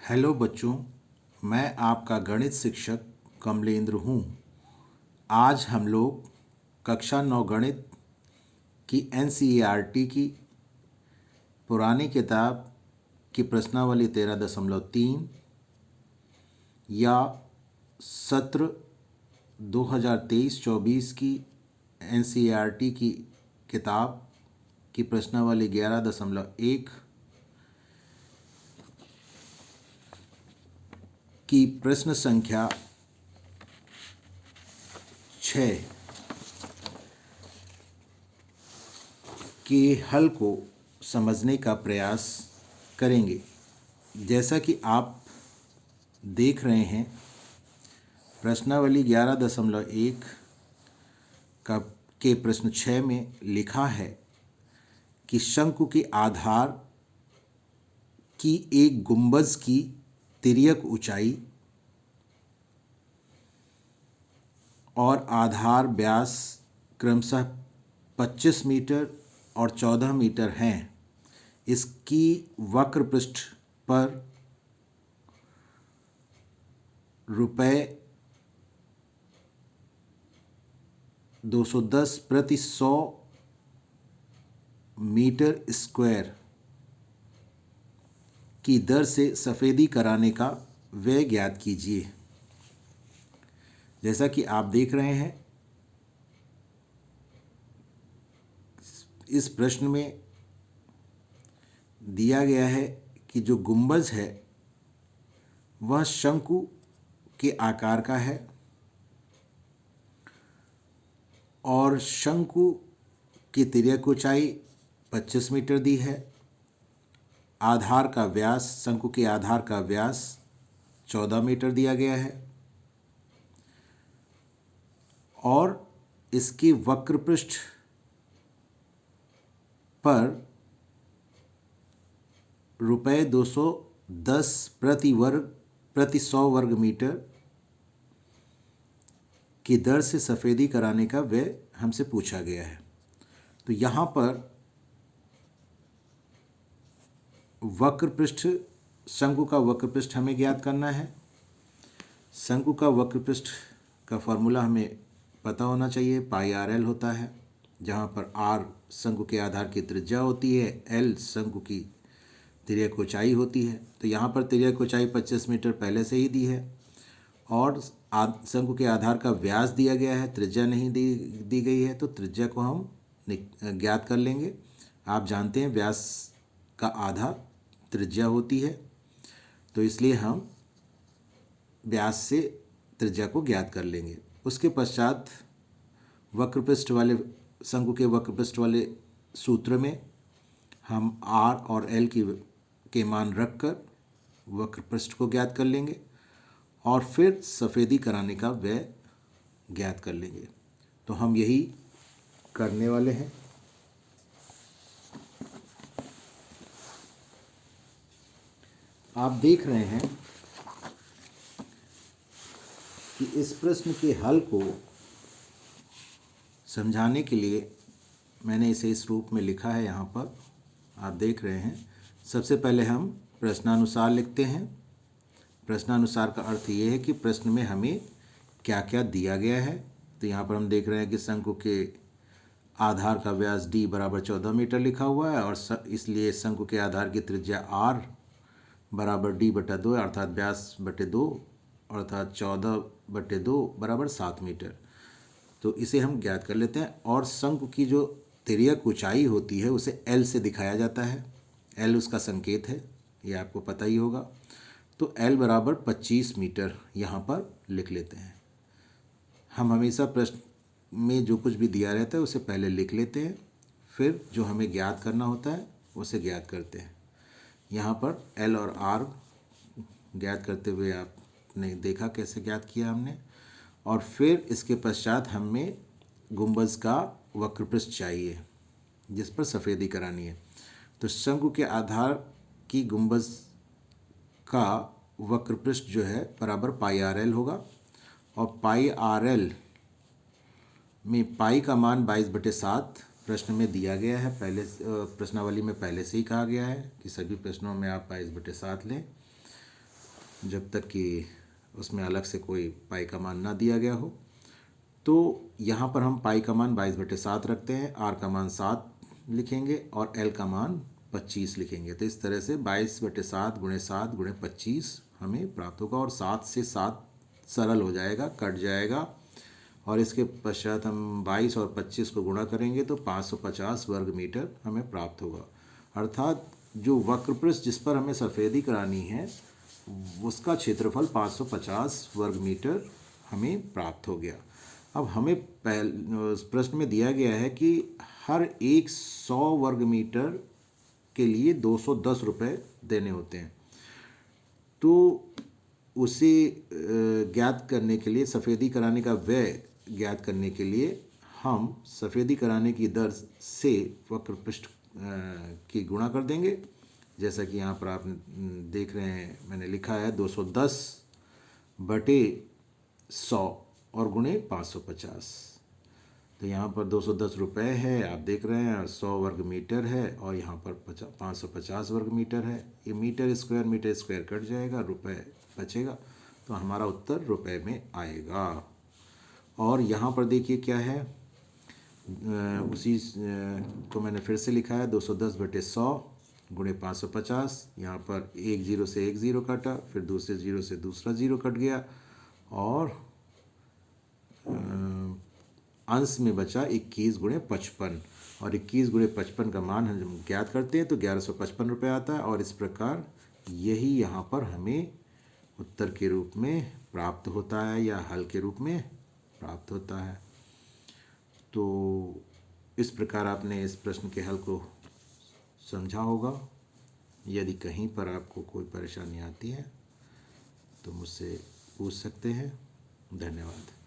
Hello बच्चों, मैं आपका गणित शिक्षक कमलेंद्र हूँ। आज हम लोग कक्षा 9 गणित की NCERT की पुरानी किताब की प्रश्नावली 13.3 या सत्र 2023-24 की NCERT की किताब की प्रश्नावली 11.1 की प्रश्न संख्या 6 के हल को समझने का प्रयास करेंगे। जैसा कि आप देख रहे हैं, प्रश्नावली 11.1 का के प्रश्न 6 में लिखा है कि शंकु के आधार की एक गुंबज की तिर्यक ऊंचाई और आधार व्यास क्रमशः 25 मीटर और 14 मीटर हैं। इसकी वक्र पृष्ठ पर रुपये 210 प्रति 100 मीटर स्क्वायर की दर से सफ़ेदी कराने का व्यय ज्ञात कीजिए। जैसा कि आप देख रहे हैं, इस प्रश्न में दिया गया है कि जो गुंबज है वह शंकु के आकार का है और शंकु की तिर्यक ऊंचाई 25 मीटर दी है। आधार का व्यास, शंकु के आधार का व्यास 14 मीटर दिया गया है और इसकी वक्र पृष्ठ पर रुपये 210 प्रति 100 वर्ग मीटर की दर से सफ़ेदी कराने का व्यय हमसे पूछा गया है। तो यहाँ पर वक्र पृष्ठ, शंकु का वक्र पृष्ठ हमें ज्ञात करना है। शंकु का वक्र पृष्ठ का फॉर्मूला हमें पता होना चाहिए। पाई आर एल होता है, जहाँ पर आर शंकु के आधार की त्रिज्या होती है, एल शंकु की तिर्यक ऊंचाई होती है। तो यहाँ पर तिर्यक ऊंचाई 25 मीटर पहले से ही दी है और शंकु के आधार का व्यास दिया गया है, त्रिज्या नहीं दी गई है। तो त्रिज्या को हम ज्ञात कर लेंगे। आप जानते हैं व्यास का आधा त्रिज्या होती है, तो इसलिए हम व्यास से त्रिज्या को ज्ञात कर लेंगे। उसके पश्चात वक्रपृष्ठ वाले, शंकु के वक्रपृष्ठ वाले सूत्र में हम आर और एल के मान रखकर वक्रपृष्ठ को ज्ञात कर लेंगे और फिर सफ़ेदी कराने का व्यय ज्ञात कर लेंगे। तो हम यही करने वाले हैं। आप देख रहे हैं कि इस प्रश्न के हल को समझाने के लिए मैंने इसे इस रूप में लिखा है। यहाँ पर आप देख रहे हैं, सबसे पहले हम प्रश्नानुसार लिखते हैं। प्रश्नानुसार का अर्थ ये है कि प्रश्न में हमें क्या क्या दिया गया है। तो यहाँ पर हम देख रहे हैं कि शंकु के आधार का व्यास d बराबर 14 मीटर लिखा हुआ है और इसलिए शंकु के आधार की त्रिज्या r बराबर d/2 अर्थात व्यास बटे 2 अर्थात 14/2 बराबर 7 मीटर। तो इसे हम ज्ञात कर लेते हैं। और शंकु की जो तिर्यक ऊंचाई होती है उसे L से दिखाया जाता है। L उसका संकेत है, ये आपको पता ही होगा। तो L बराबर 25 मीटर यहाँ पर लिख लेते हैं। हम हमेशा प्रश्न में जो कुछ भी दिया रहता है उसे पहले लिख लेते हैं, फिर जो हमें ज्ञात करना होता है उसे ज्ञात करते हैं। यहाँ पर L और R ज्ञात करते हुए आपने देखा कैसे ज्ञात किया हमने। और फिर इसके पश्चात हमें गुंबज का वक्रपृष्ठ चाहिए जिस पर सफ़ेदी करानी है। तो शंकु के आधार की गुंबज का वक्रपृष्ठ जो है बराबर पाई आर एल होगा और पाई आर एल में पाई का मान 22/7 प्रश्न में दिया गया है। पहले प्रश्नावली में पहले से ही कहा गया है कि सभी प्रश्नों में आप 22/7 लें। जब तक कि उसमें अलग से कोई पाई का मान ना दिया गया हो। तो यहाँ पर हम पाई का मान 22/7 रखते हैं, आर का मान 7 लिखेंगे और एल का मान 25 लिखेंगे। तो इस तरह से 22/7 × 7 × 25 हमें प्राप्त होगा और 7 से 7 सरल हो जाएगा, कट जाएगा। और इसके पश्चात हम 22 और 25 को गुणा करेंगे तो 550 वर्ग मीटर हमें प्राप्त होगा। अर्थात जो वक्रपृष्ठ जिस पर हमें सफ़ेदी करानी है उसका क्षेत्रफल 550 वर्ग मीटर हमें प्राप्त हो गया। अब हमें प्रश्न में दिया गया है कि हर एक 100 वर्ग मीटर के लिए 210 रुपये देने होते हैं। तो उसे ज्ञात करने के लिए, सफ़ेदी कराने का व्यय ज्ञात करने के लिए हम सफ़ेदी कराने की दर से वक्रपृष्ठ की गुणा कर देंगे। जैसा कि यहाँ पर आप देख रहे हैं, मैंने लिखा है 210/100 और गुणे 550। तो यहाँ पर 210 रुपये है, आप देख रहे हैं, 100 वर्ग मीटर है और यहाँ पर 550 वर्ग मीटर है। ये मीटर स्क्वायर कट जाएगा, रुपये बचेगा, तो हमारा उत्तर रुपये में आएगा। और यहाँ पर देखिए क्या है, उसी को मैंने फिर से लिखा है 210/100 गुणे 550। यहाँ पर एक जीरो से एक ज़ीरो काटा, फिर दूसरे ज़ीरो से दूसरा ज़ीरो कट गया और अंश में बचा 21 × 55। और 21 × 55 का मान हम ज्ञात करते हैं तो 1155 रुपये आता है। और इस प्रकार यही यहाँ पर हमें उत्तर के रूप में प्राप्त होता है या हल के रूप में प्राप्त होता है। तो इस प्रकार आपने इस प्रश्न के हल को समझा होगा। यदि कहीं पर आपको कोई परेशानी आती है तो मुझसे पूछ सकते हैं। धन्यवाद।